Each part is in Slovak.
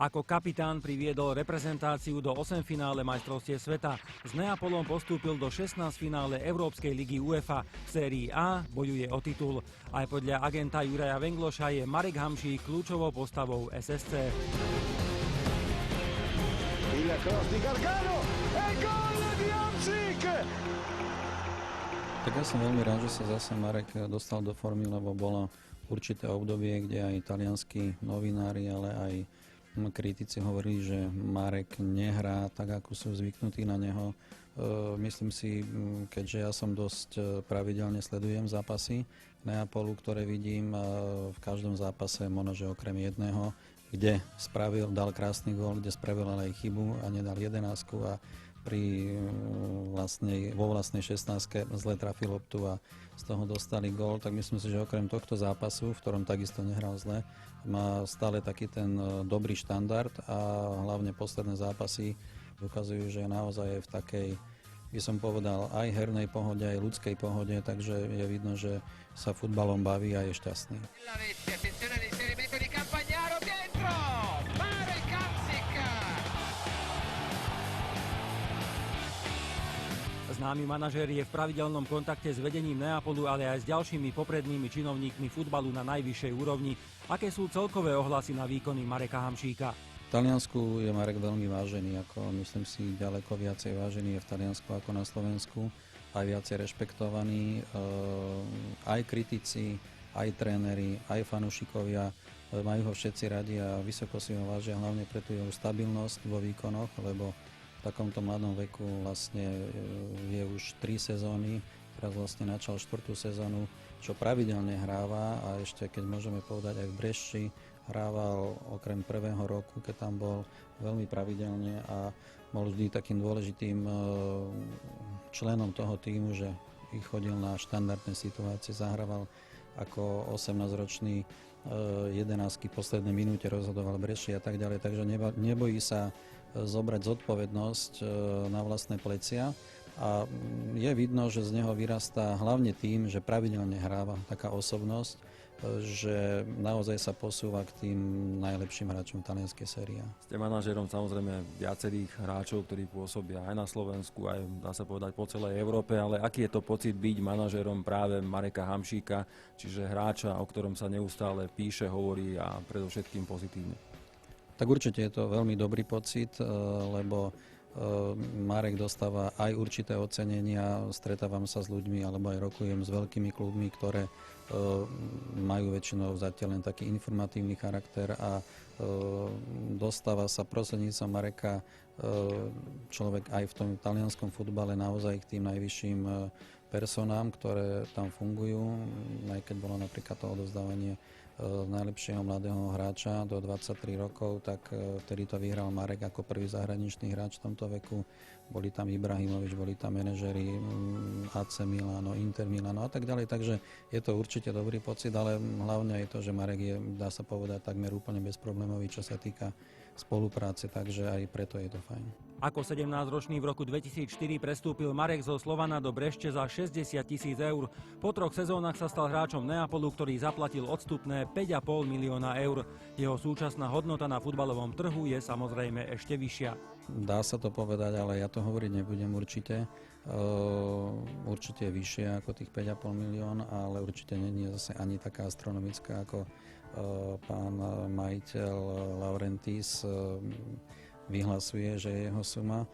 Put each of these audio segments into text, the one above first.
Ako kapitán priviedol reprezentáciu do 8 finále majstrovstiev sveta. S Neapolom postúpil do 16 finále Európskej ligy UEFA. V sérii A bojuje o titul. Aj podľa agenta Juraja Vengloša je Marek Hamšík kľúčovou postavou SSC. Il cross di Gargano e gol di Hamšík! Tak ja som veľmi rád, že sa zase Marek dostal do formy, lebo bolo určité obdobie, kde aj talianskí novinári, ale aj kritici hovorili, že Marek nehrá tak, ako sú zvyknutí na neho. Myslím si, keďže ja som dosť pravidelne sledujem zápasy Neapolu, ktoré vidím v každom zápase, možno že okrem jedného, kde dal krásny gól, kde spravil ale aj chybu a nedal 11 a vo vlastnej 16 zle trafil loptu a z toho dostali gól, tak myslím si, že okrem tohto zápasu, v ktorom takisto nehral zle, má stále taký ten dobrý štandard a hlavne posledné zápasy ukazujú, že naozaj je v takej, by som povedal, aj hernej pohode, aj ľudskej pohode, takže je vidno, že sa futbalom baví a je šťastný. Známy manažér je v pravidelnom kontakte s vedením Neapolu, ale aj s ďalšími poprednými činovníkmi futbalu na najvyššej úrovni. Aké sú celkové ohlasy na výkony Mareka Hamšíka? V Taliansku je Marek veľmi vážený, ako myslím si ďaleko viacej vážený je v Taliansku ako na Slovensku, aj viacej rešpektovaný. Aj kritici, aj tréneri, aj fanúšikovia majú ho všetci radi a vysoko si ho vážia, hlavne pre tú jeho stabilnosť vo výkonoch, lebo v takomto mladom veku vlastne je už 3 sezóny, teraz vlastne načal 4. sezónu, čo pravidelne hráva a ešte keď môžeme povedať aj v Brešči hrával okrem prvého roku, keď tam bol veľmi pravidelne a bol vždy takým dôležitým členom toho tímu, že ich chodil na štandardné situácie, zahrával ako 18-ročný 11 v poslednej minúte rozhodoval Brešči a tak ďalej, takže nebojí sa zobrať zodpovednosť na vlastné plecia a je vidno, že z neho vyrastá hlavne tým, že pravidelne hráva taká osobnosť, že naozaj sa posúva k tým najlepším hráčom talianskej série. Ste manažérom samozrejme viacerých hráčov, ktorí pôsobia aj na Slovensku, aj dá sa povedať po celej Európe, ale aký je to pocit byť manažérom práve Mareka Hamšíka, čiže hráča, o ktorom sa neustále píše, hovorí a predovšetkým pozitívne? Tak určite je to veľmi dobrý pocit, lebo Marek dostáva aj určité ocenenia, stretávam sa s ľuďmi alebo aj rokujem s veľkými klubmi, ktoré majú väčšinou zatiaľ len taký informatívny charakter a dostáva sa prostredníctvom Mareka človek aj v tom talianskom futbale naozaj k tým najvyšším personám, ktoré tam fungujú, aj keď bolo napríklad to odovzdávanie najlepšieho mladého hráča do 23 rokov, tak vtedy to vyhral Marek ako prvý zahraničný hráč v tomto veku. Boli tam Ibrahimovič, boli tam manažeri AC Milano, Inter Milano a tak ďalej, takže je to určite dobrý pocit, ale hlavne je to, že Marek je, dá sa povedať, takmer úplne bezproblémový, čo sa týka spolupráce, takže aj preto je to fajn. Ako 17-ročný v roku 2004 prestúpil Marek zo Slovana do Brešte za 60 000 eur. Po 3 sezónach sa stal hráčom Neapolu, ktorý zaplatil odstupné 5,5 milióna eur. Jeho súčasná hodnota na futbalovom trhu je samozrejme ešte vyššia. Dá sa to povedať, ale ja to hovoriť nebudem určite. Určite je vyššie ako tých 5,5 milión, ale určite nie je zase ani taká astronomická ako pán majiteľ Laurentis vyhlasuje, že je jeho suma.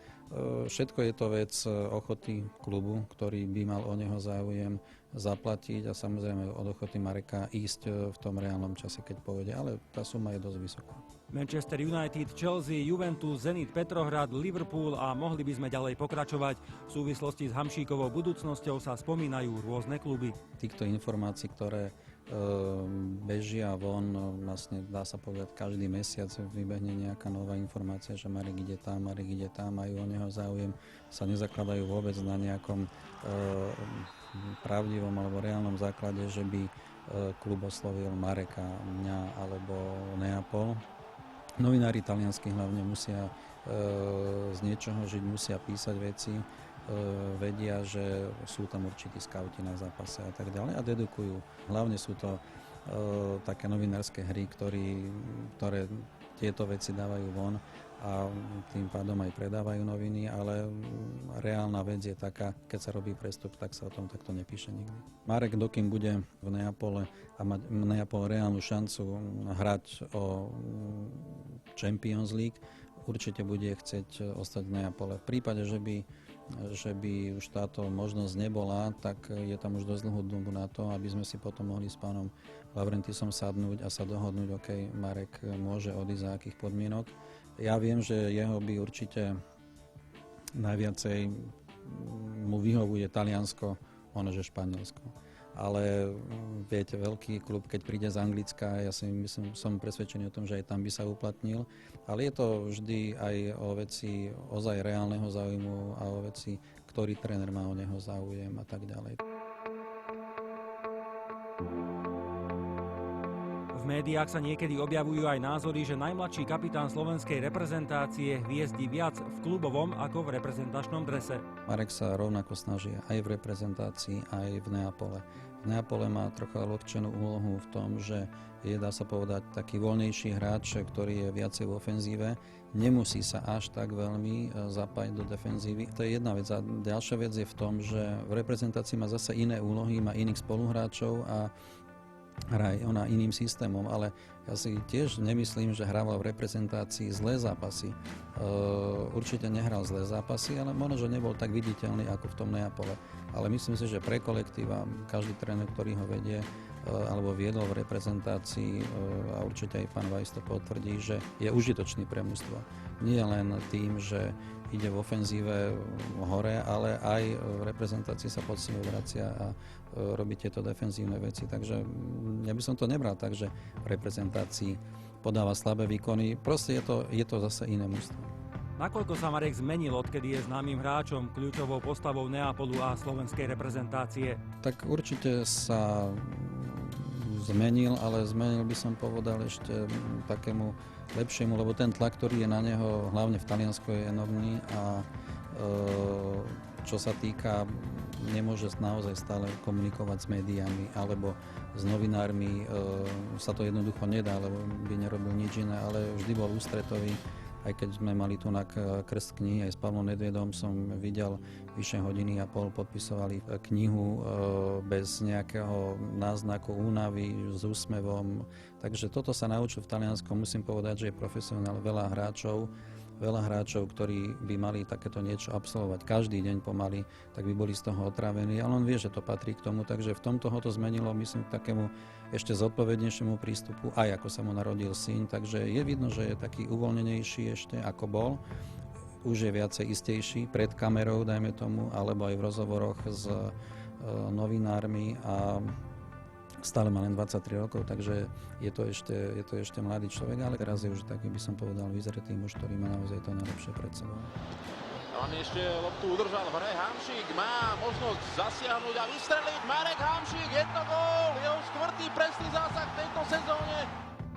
Všetko je to vec ochoty klubu, ktorý by mal o neho záujem zaplatiť a samozrejme od ochoty Mareka ísť v tom reálnom čase, keď povede, ale tá suma je dosť vysoká. Manchester United, Chelsea, Juventus, Zenit Petrohrad, Liverpool a mohli by sme ďalej pokračovať. V súvislosti s Hamšíkovou budúcnosťou sa spomínajú rôzne kluby. Týchto informácií, ktoré bežia von, vlastne dá sa povedať každý mesiac vybehne nejaká nová informácia, že Marek ide tam, majú o neho záujem, sa nezakladajú vôbec na nejakom pravdivom alebo reálnom základe, že by klub oslovil Mareka, mňa alebo Neapol. Novinári talianskí hlavne musia z niečoho žiť, musia písať veci, vedia, že sú tam určití skauti na zápase a tak ďalej a dedukujú. Hlavne sú to také novinárske hry, ktoré tieto veci dávajú von a tým pádom aj predávajú noviny, ale reálna vec je taká, keď sa robí prestup, tak sa o tom takto nepíše nikdy. Marek, dokým bude v Neapole a mať Neapol reálnu šancu hrať o Champions League, určite bude chcieť ostať v Neapole. V prípade, že by už táto možnosť nebola, tak je tam už dosť dlhú dobu na to, aby sme si potom mohli s pánom Laurentisom sadnúť a sa dohodnúť, OK, Marek môže odísť za akých podmienok. Ja viem, že jeho by určite najviacej mu vyhovuje Taliansko, ono že Španielsko. Ale viete, veľký klub, keď príde z Anglicka, ja si myslím, som presvedčený o tom, že aj tam by sa uplatnil. Ale je to vždy aj o veci ozaj reálneho záujmu a o veci, ktorý tréner má o neho záujem a tak ďalej. V médiách sa niekedy objavujú aj názory, že najmladší kapitán slovenskej reprezentácie hviezdi viac v klubovom ako v reprezentačnom drese. Marek sa rovnako snaží aj v reprezentácii, aj v Neapole. V Neapole má trocha ľahčenú úlohu v tom, že je, dá sa povedať, taký voľnejší hráč, ktorý je viacej v ofenzíve. Nemusí sa až tak veľmi zapájať do defenzívy. To je jedna vec. A ďalšia vec je v tom, že v reprezentácii má zase iné úlohy, má iných spoluhráčov a hrá ona iným systémom, ale ja si tiež nemyslím, že hrával v reprezentácii zlé zápasy. Určite nehral zlé zápasy, ale možno, že nebol tak viditeľný ako v tom Neapole. Ale myslím si, že pre kolektíva, každý tréner, ktorý ho vedie alebo viedol v reprezentácii a určite aj pán Weiss to potvrdí, že je užitočný pre mužstvo. Nie len tým, že ide v ofenzíve hore, ale aj v reprezentácii sa pod sebou vracia a robí tieto defenzívne veci. Takže ja by som to nebral tak, že v reprezentácii podáva slabé výkony. Proste je to zase iné mužstvo. Nakoľko sa Marek zmenil, odkedy je známym hráčom, kľúčovou postavou Neapolu a slovenskej reprezentácie? Tak určite sa zmenil, ale zmenil by som povedal ešte takému lepšiemu, lebo ten tlak, ktorý je na neho, hlavne v Taliansku, je enormný a čo sa týka, nemôže naozaj stále komunikovať s médiami alebo s novinármi, sa to jednoducho nedá, lebo by nerobil nič iné, ale vždy bol ústretový. Aj keď sme mali tu na krst knihy, aj s Pavlom Nedvedom som videl vyše hodiny a pol, podpisovali knihu bez nejakého náznaku únavy, s úsmevom. Takže toto sa naučil v Taliansku, musím povedať, že je profesionál, veľa hráčov, ktorí by mali takéto niečo absolvovať každý deň pomaly, tak by boli z toho otrávení, ale on vie, že to patrí k tomu, takže v tomto ho to zmenilo, myslím, k takému ešte zodpovednejšiemu prístupu, aj ako sa mu narodil syn, takže je vidno, že je taký uvoľnenejší ešte ako bol, už je viacej istejší pred kamerou, dajme tomu, alebo aj v rozhovoroch s novinármi a stále má len 23 rokov, takže je to ešte mladý človek, ale teraz je už taký, by som povedal, vyzretý muž, ktorý má naozaj to najlepšie pred sebou. On ešte loptu udržal v hre, Hamšík má možnosť zasiahnuť a vystreliť. Marek Hamšík, je to gól, jeho štvrtý presný zásah v tejto sezóne.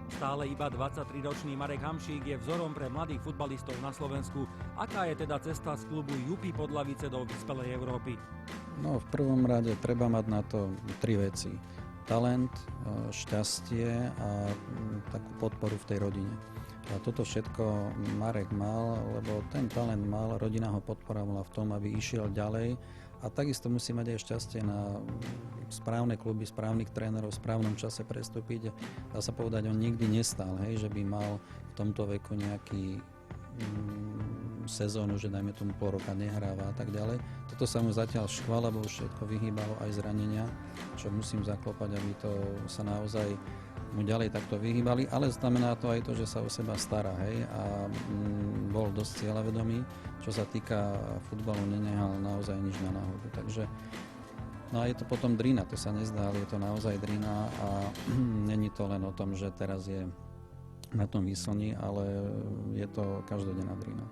Stále iba 23-ročný Marek Hamšík je vzorom pre mladých futbalistov na Slovensku. Aká je teda cesta z klubu Jupy Podlavice do vyspelej Európy? No, v prvom rade treba mať na to tri veci. Talent, šťastie a takú podporu v tej rodine. A toto všetko Marek mal, lebo ten talent mal, rodina ho podporovala v tom, aby išiel ďalej a takisto musí mať aj šťastie na správne kluby, správnych trénerov, v správnom čase prestúpiť. Dá sa povedať, on nikdy nestál, hej, že by mal v tomto veku nejaký sezónu, že dajme tomu pol roka nehráva a tak ďalej. Toto sa mu zatiaľ chvála Bohu všetko vyhýbalo aj zranenia, čo musím zaklopať, aby to sa naozaj mu ďalej takto vyhýbali, ale znamená to aj to, že sa o seba stará, hej, a bol dosť cieľavedomý, čo sa týka futbalu, nenehal naozaj nič na náhodu, takže no a je to potom drina, to sa nezdá, ale je to naozaj drina a není to len o tom, že teraz je na tom výslni, ale je to každodenná drina.